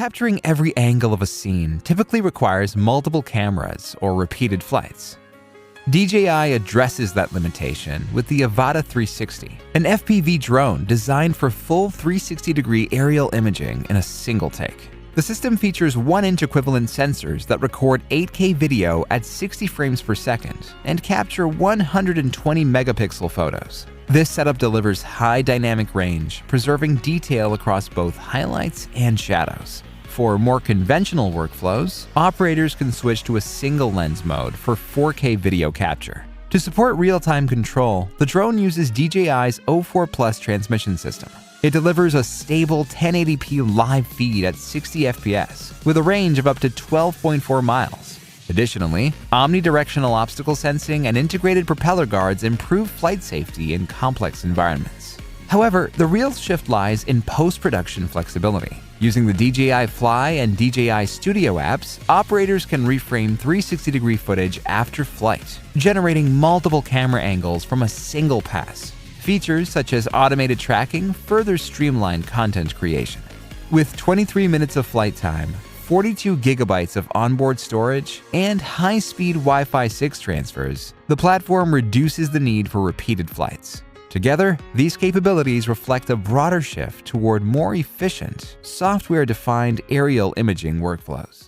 capturing every angle of a scene typically requires multiple cameras or repeated flights. DJI addresses that limitation with the Avata 360, an FPV drone designed for full 360-degree aerial imaging in a single take. The system features 1-inch equivalent sensors that record 8K video at 60 frames per second and capture 120 megapixel photos. This setup delivers high dynamic range, preserving detail across both highlights and shadows. For more conventional workflows, operators can switch to a single lens mode for 4K video capture. To support real-time control, the drone uses DJI's O4 Plus transmission system. It delivers a stable 1080p live feed at 60 FPS with a range of up to 12.4 miles. Additionally, omnidirectional obstacle sensing and integrated propeller guards improve flight safety in complex environments. However, the real shift lies in post-production flexibility. Using the DJI Fly and DJI Studio apps, operators can reframe 360-degree footage after flight, generating multiple camera angles from a single pass. Features such as automated tracking further streamline content creation. With 23 minutes of flight time, 42 gigabytes of onboard storage, and high-speed Wi-Fi 6 transfers, the platform reduces the need for repeated flights. Together, these capabilities reflect a broader shift toward more efficient, software-defined aerial imaging workflows.